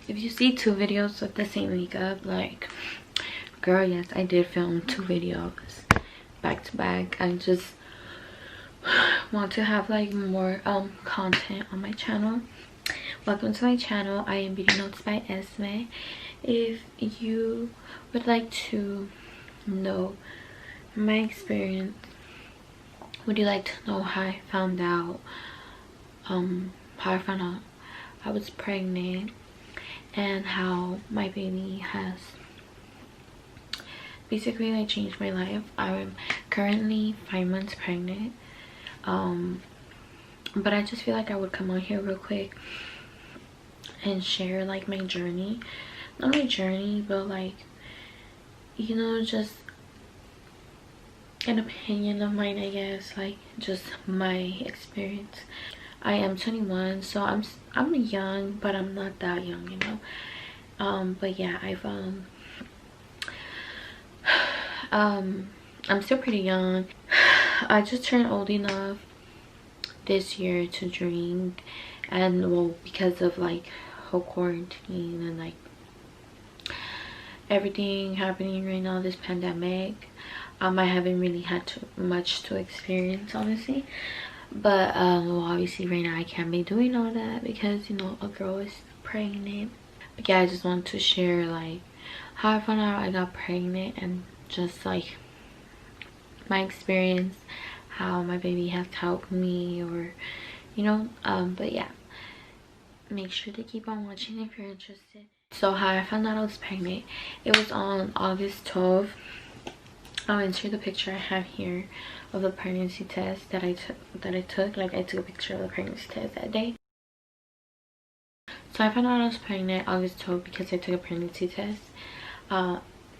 if you see 2 videos with the same makeup, like, girl, yes, I did film 2 videos back to back. I just want to have like more content on my channel. Welcome to my channel. I am Beauty Notes by Esme. If you would like to know my experience, would you like to know how I found out I was pregnant, and how my baby has basically like changed my life. I'm currently 5 months pregnant, but I just feel like I would come on here real quick and share like my journey. Not my journey, but like, you know, just an opinion of mine, I guess, like just my experience. I am 21, so I'm young, but I'm not that young, you know. But yeah, I'm still pretty young. I just turned old enough this year to drink, and well, because of like whole quarantine and like everything happening right now, this pandemic, I haven't really had much to experience, honestly. But well, obviously right now I can't be doing all that because, you know, a girl is pregnant. But yeah, I just want to share like how I found out I got pregnant, and just like my experience, how my baby has helped me, or you know. But yeah, make sure to keep on watching if you're interested. So how I found out I was pregnant, it was on August 12th. I'll insert the picture I have here of the pregnancy test that I took. Like, I took a picture of the pregnancy test that day. So I found out I was pregnant August 12th because I took a pregnancy test.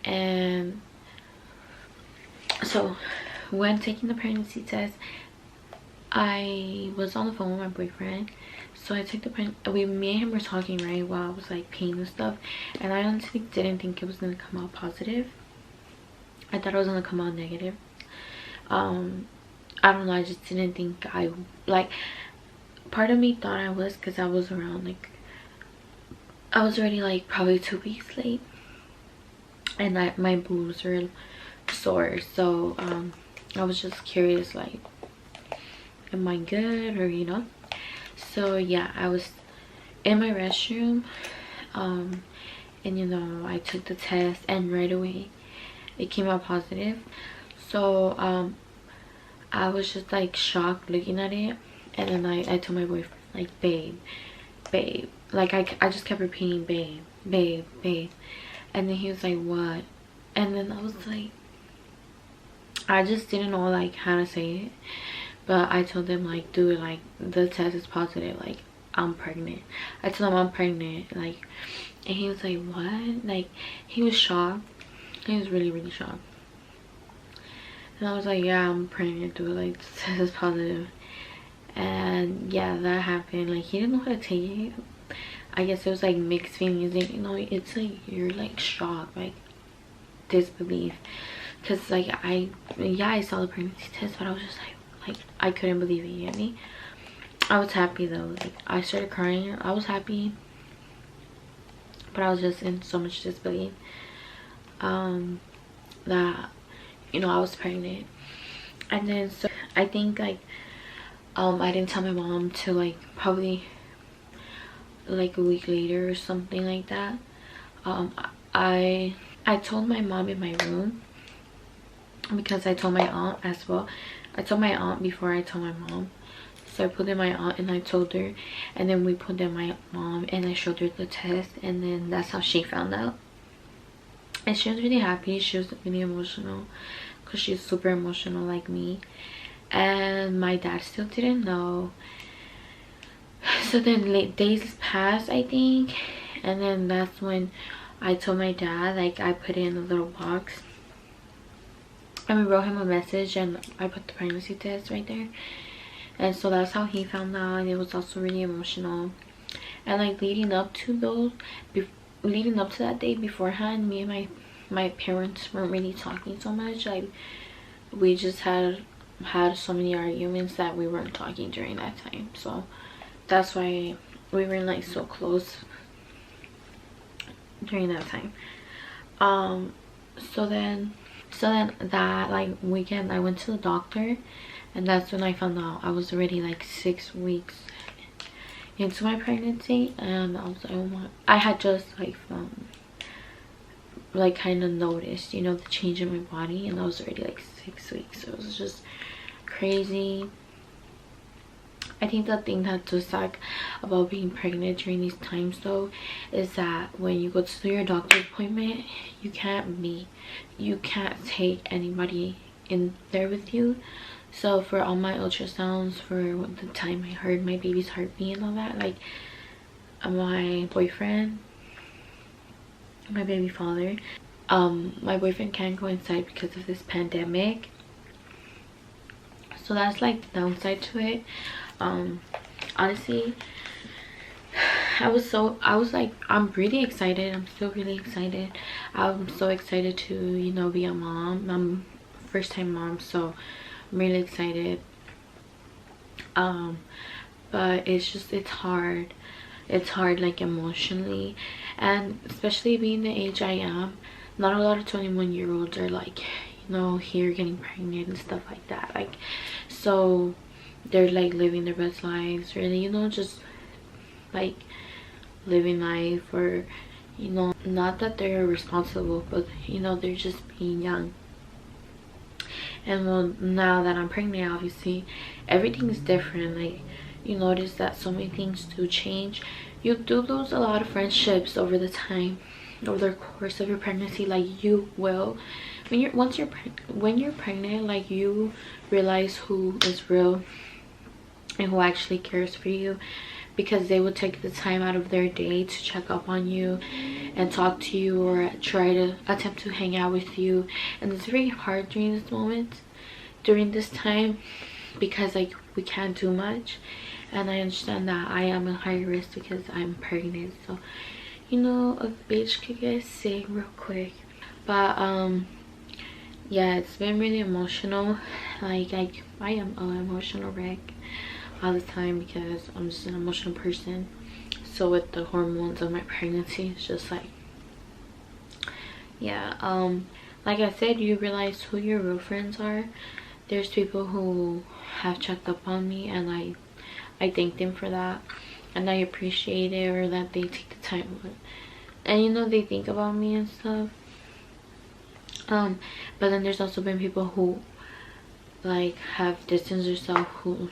And so when taking the pregnancy test, I was on the phone with my boyfriend. So I took me and him were talking right while I was like peeing and stuff, and I honestly didn't think it was gonna come out positive. I thought it was gonna come out negative. I don't know, I just didn't think part of me thought I was, because I was around like, I was already like probably 2 weeks late, and my boobs were sore. So I was just curious, like, am I good, or you know. So yeah, I was in my restroom, and you know, I took the test, and right away it came out positive. So I was just like shocked looking at it, and then I told my boyfriend, like, babe, like I just kept repeating babe, and then he was like, what? And then I was like, I just didn't know like how to say it, but I told him, like, dude, like, the test is positive, like, I'm pregnant. I told him I'm pregnant, like, and he was like, what? Like, he was shocked. He was really shocked. And I was like, yeah, I'm pregnant, dude, like, the test is positive. And yeah, that happened. Like, he didn't know how to take it. I guess it was like mixed feelings, like, you know, it's like you're like shocked, like disbelief, because like I saw the pregnancy test, but I was just like I couldn't believe it. You get me? I was happy though. Like, I started crying. I was happy, but I was just in so much disbelief that, you know, I was pregnant. And then so I think like I didn't tell my mom till like probably like a week later or something like that. I told my mom in my room, because I told my aunt as well. I told my aunt before I told my mom. So I put in my aunt and I told her, and then we put in my mom and I showed her the test, and then that's how she found out. And she was really happy. She was really emotional, because she's super emotional like me. And my dad still didn't know. So then late days passed, I think, and then that's when I told my dad. Like, I put it in a little box and we wrote him a message, and I put the pregnancy test right there. And so that's how he found out. And it was also really emotional. And like leading up to that day beforehand, me and my parents weren't really talking so much. Like, we just had so many arguments that we weren't talking during that time. So that's why we weren't like so close during that time. So then that like weekend I went to the doctor, and that's when I found out I was already like 6 weeks into my pregnancy. And I was like, oh my, I had just like kind of noticed, you know, the change in my body, and I was already like 6 weeks. So it was just crazy. I think the thing that does suck about being pregnant during these times though is that when you go to your doctor's appointment, you can't take anybody in there with you. So for all my ultrasounds, for the time I heard my baby's heartbeat and all that, like my boyfriend, my baby father, my boyfriend can't go inside because of this pandemic. So that's like the downside to it. Honestly, I was like, I'm really excited. I'm still really excited. I'm so excited to, you know, be a mom. I'm first time mom, so I'm really excited. But it's hard like emotionally, and especially being the age I am, not a lot of 21-year-olds are like, you know, here getting pregnant and stuff like that. Like, so they're like living their best lives, really, you know, just like living life, or, you know, not that they're responsible, but you know, they're just being young. And well, now that I'm pregnant, obviously everything's different. Like, you notice that so many things do change. You do lose a lot of friendships over the course of your pregnancy. Like, you will, when you're pregnant, like, you realize who is real and who actually cares for you, because they will take the time out of their day to check up on you and talk to you, or try to attempt to hang out with you. And it's very hard during this time, because like we can't do much. And I understand that I am in high risk because I'm pregnant, so, you know, a bitch could get sick real quick. But yeah, it's been really emotional. Like I am an emotional wreck all the time, because I'm just an emotional person. So with the hormones of my pregnancy, it's just like, yeah, like I said, you realize who your real friends are. There's people who have checked up on me, and I thank them for that, and I appreciate it, or that they take the time, and you know, they think about me and stuff. But then there's also been people who like have distanced themselves, who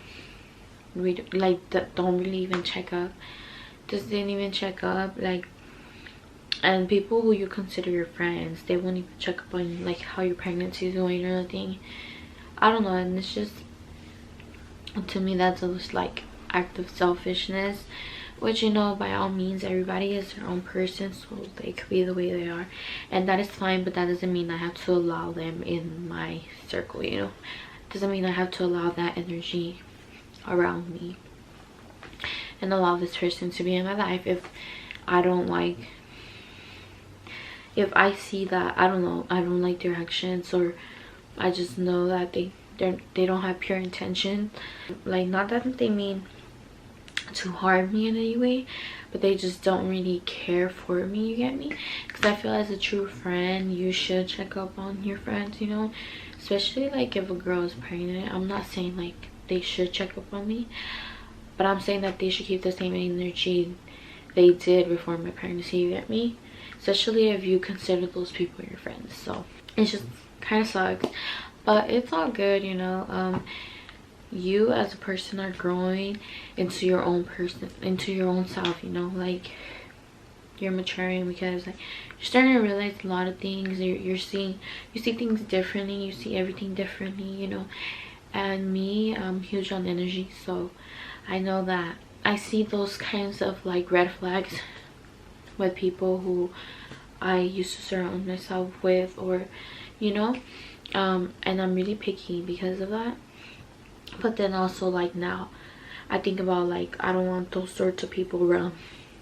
that don't really even check up, just didn't even check up, like, and people who you consider your friends, they won't even check up on like how your pregnancy is going or anything. I don't know, and it's just, to me, that's a like act of selfishness, which, you know, by all means, everybody is their own person, so they could be the way they are, and that is fine. But that doesn't mean I have to allow them in my circle, you know. Doesn't mean I have to allow that energy around me and allow this person to be in my life if I don't like, if I see that, I don't know, I don't like their actions, or I just know that they don't have pure intention. Like, not that they mean to harm me in any way, but they just don't really care for me, you get me? Because I feel, as a true friend, you should check up on your friends, you know, especially like if a girl is pregnant. I'm not saying like they should check up on me, but I'm saying that they should keep the same energy they did before my pregnancy, you get me? Especially if you consider those people your friends. So it's just kind of sucks, but it's all good, you know. You as a person are growing into your own person, into your own self, you know, like you're maturing, because like you're starting to realize a lot of things. You see things differently, you see everything differently, you know. And me, I'm huge on energy, so I know that I see those kinds of like red flags with people who I used to surround myself with, or, you know, and I'm really picky because of that. But then also, like, now I think about, like, I don't want those sorts of people around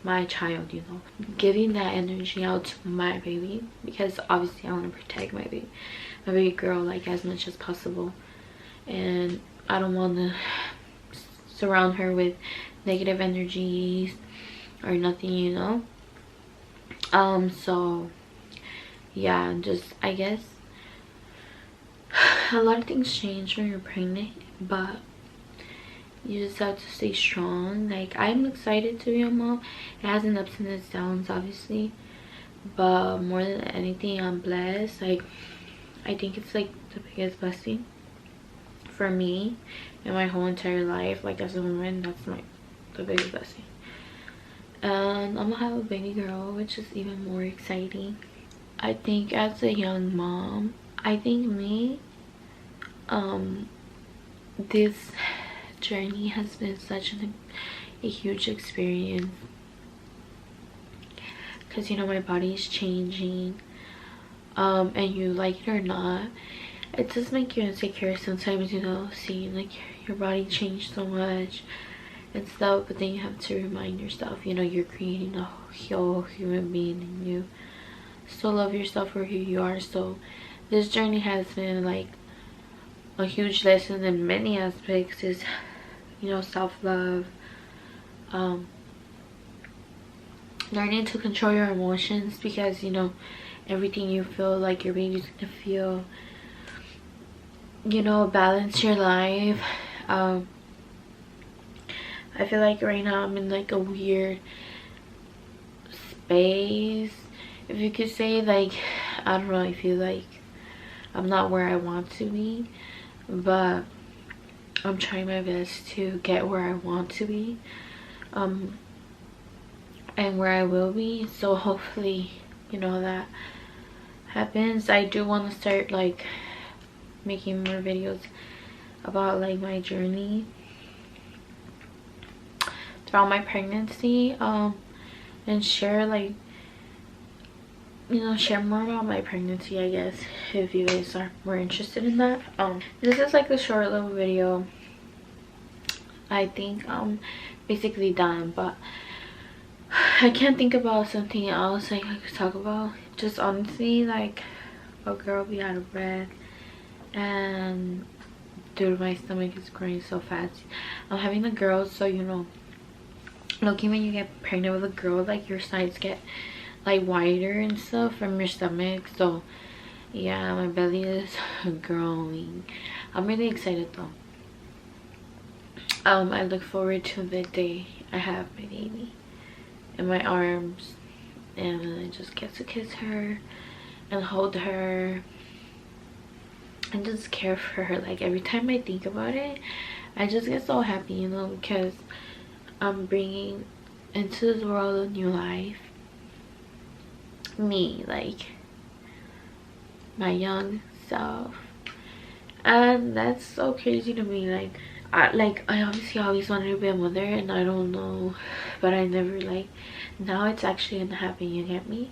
my child, you know, giving that energy out to my baby, because obviously I want to protect my baby girl, like, as much as possible. And I don't want to surround her with negative energies or nothing, you know. So yeah, just I guess a lot of things change when you're pregnant, but you just have to stay strong. Like, I'm excited to be a mom. It has an ups and its downs, obviously, but more than anything, I'm blessed. Like, I think it's like the biggest blessing for me in my whole entire life. Like, as a woman, that's the biggest blessing. And I'm gonna have a baby girl, which is even more exciting. I think as a young mom, I think this journey has been such a huge experience, because you know, my body is changing, and you like it or not, it does make you insecure sometimes, you know, seeing like your body change so much and stuff. But then you have to remind yourself, you know, you're creating a whole human being and you still love yourself for who you are. So this journey has been like a huge lesson in many aspects. Is, you know, self-love, learning to control your emotions, because you know, everything you feel like your baby's gonna feel. You know, balance your life. I feel like right now I'm in like a weird space, if you could say. Like, I don't know, I feel like I'm not where I want to be, but I'm trying my best to get where I want to be, and where I will be. So hopefully, you know, that happens. I do want to start like making more videos about like my journey throughout my pregnancy, and share, like, you know, share more about my pregnancy, I guess, if you guys are more interested in that. This is like a short little video. I think I'm basically done, but I can't think about something else like I could talk about. Just honestly, like, a girl be out of breath, and dude, my stomach is growing so fast. I'm having a girl, so you know, looking when you get pregnant with a girl, like your sides get like wider and stuff from your stomach. So yeah, my belly is growing. I'm really excited though. I look forward to the day I have my baby in my arms, and I just get to kiss her and hold her and just care for her. Like, every time I think about it, I just get so happy, you know, because I'm bringing into this world a new life. Me, like my young self, and that's so crazy to me. Like, I obviously always wanted to be a mother, and I don't know, but I never, like, now it's actually gonna happen, you get me?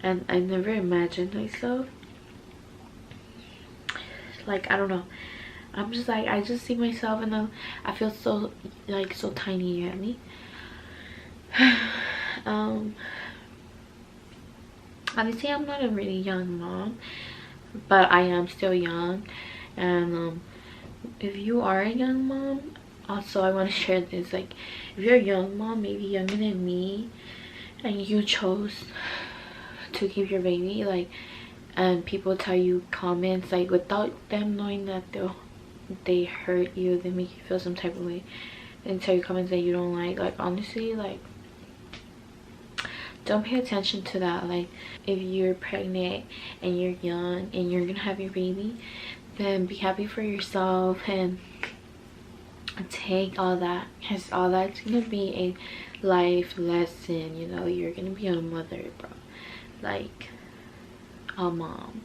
And I never imagined myself, like, I don't know, I'm just like, I just see myself, and I feel so, like, so tiny, you get me? Obviously I'm not a really young mom, but I am still young. And if you are a young mom, also I want to share this, like, if you're a young mom, maybe younger than me, and you chose to keep your baby, like, and people tell you comments, like, without them knowing that they hurt you, they make you feel some type of way, and tell you comments that you don't like, honestly, like, don't pay attention to that. Like, if you're pregnant and you're young and you're gonna have your baby, then be happy for yourself and take all that, because all that's gonna be a life lesson. You know, you're gonna be a mother, bro, like a mom,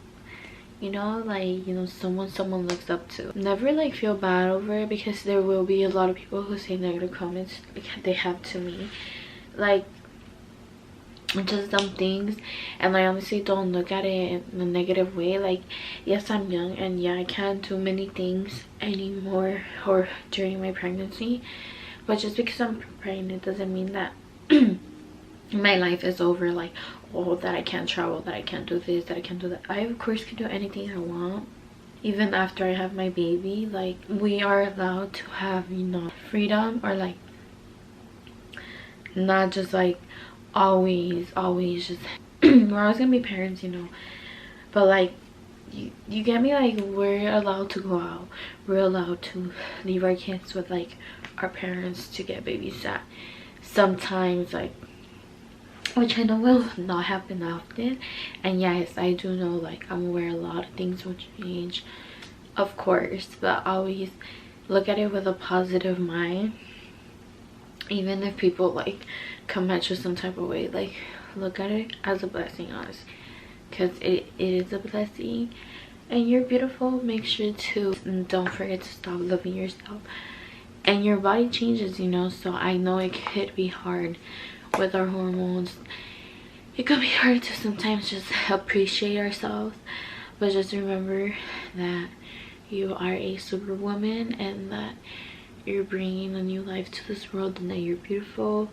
you know, like, you know, someone looks up to. Never like feel bad over it, because there will be a lot of people who say negative comments, like they have to me, like, just dumb things. And I honestly don't look at it in a negative way. Like, yes, I'm young, and yeah, I can't do many things anymore or during my pregnancy, but just because I'm pregnant doesn't mean that my life is over. Like, oh, that I can't travel, that I can't do this, that I can't do that. I of course can do anything I want, even after I have my baby. Like, we are allowed to have, you know, freedom, or like, not just like, always just we're always gonna be parents, you know, but like you get me, like we're allowed to go out, we're allowed to leave our kids with like our parents to get babysat sometimes, like, which I know will not happen often. And yes, I do know, like, I'm aware a lot of things will change, of course, but always look at it with a positive mind. Even if people like come at you some type of way, like look at it as a blessing, honestly, because it is a blessing. And you're beautiful. Make sure to don't forget to stop loving yourself. And your body changes, you know, so I know it could be hard with our hormones. It could be hard to sometimes just appreciate ourselves, but just remember that you are a superwoman and that you're bringing a new life to this world, and that you're beautiful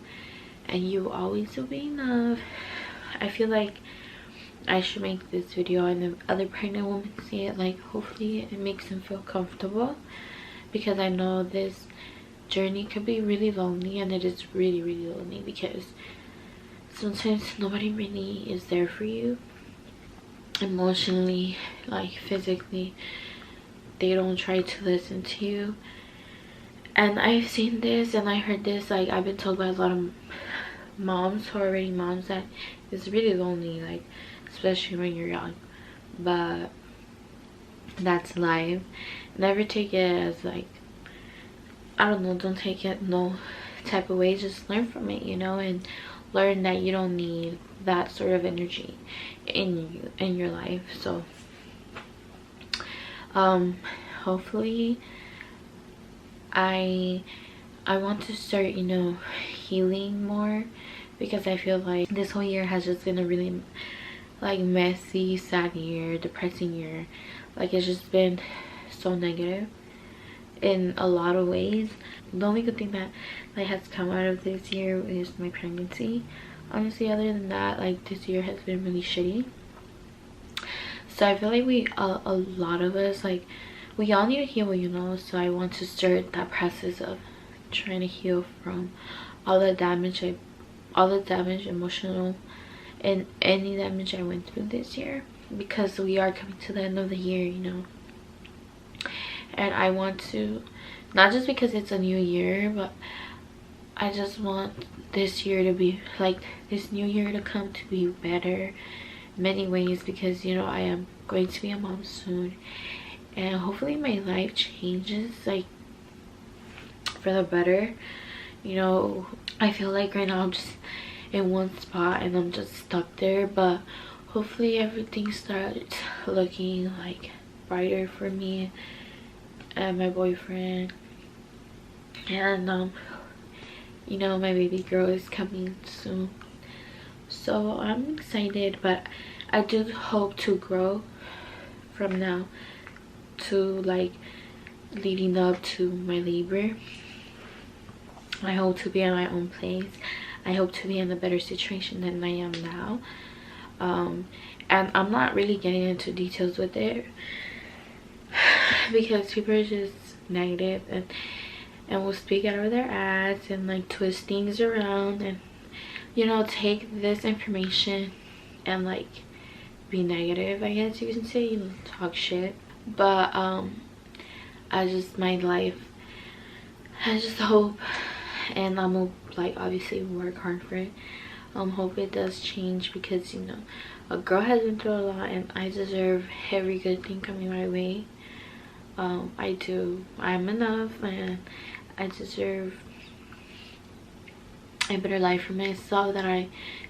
and you always will be enough. I feel like I should make this video and the other pregnant women see it, like hopefully it makes them feel comfortable, because I know this journey could be really lonely, and it is really lonely, because sometimes nobody really is there for you emotionally, like physically. They don't try to listen to you. And I've seen this and I heard this, like I've been told by a lot of moms who are already moms that it's really lonely, like especially when you're young. But that's life. Never take it as like, I don't know, don't take it no type of way. Just learn from it, you know, and learn that you don't need that sort of energy in your life. So hopefully I want to start, you know, healing more, because I feel like this whole year has just been a really like messy, sad year, depressing year. Like it's just been so negative in a lot of ways. The only good thing that like has come out of this year is my pregnancy. Honestly, other than that, like this year has been really shitty. So I feel like a lot of us, like we all need to heal, you know. So I want to start that process of trying to heal from all the damage emotional and any damage I went through this year, because we are coming to the end of the year, you know. And I want to, not just because it's a new year, but I just want this year to be like, this new year to come to be better in many ways, because you know I am going to be a mom soon, and hopefully my life changes like for the better. You know, I feel like right now I'm just in one spot and I'm just stuck there, but hopefully everything starts looking like brighter for me and my boyfriend. And you know, my baby girl is coming soon, so I'm excited. But I do hope to grow from now to like leading up to my labor. I hope to be in my own place. I hope to be in a better situation than I am now. And I'm not really getting into details with it because people are just negative and will speak out of their ass and like twist things around, and you know, take this information and like be negative, I guess you can say, you know, talk shit. But I just, my life, I just hope, and I'm gonna like obviously work hard for it. Hope it does change, because you know, a girl has been through a lot and I deserve every good thing coming my way. I do. I'm enough and I deserve a better life for myself that I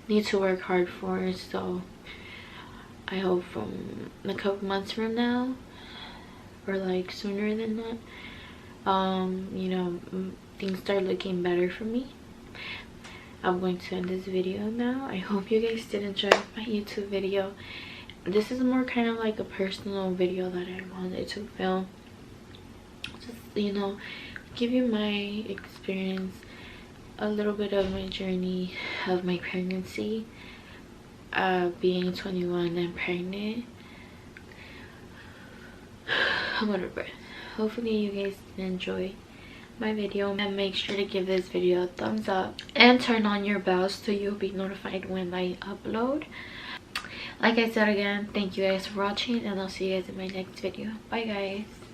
need to work hard for. So I hope from a couple months from now, or like sooner than that, you know, things start looking better for me. I'm going to end this video now. I hope you guys did enjoy my YouTube video. This is more kind of like a personal video that I wanted to film, just, you know, give you my experience, a little bit of my journey of my pregnancy, being 21 and pregnant. I'm out of breath. Hopefully you guys enjoy my video, and make sure to give this video a thumbs up and turn on your bell so you'll be notified when I upload. Like I said again, thank you guys for watching, and I'll see you guys in my next video. Bye guys.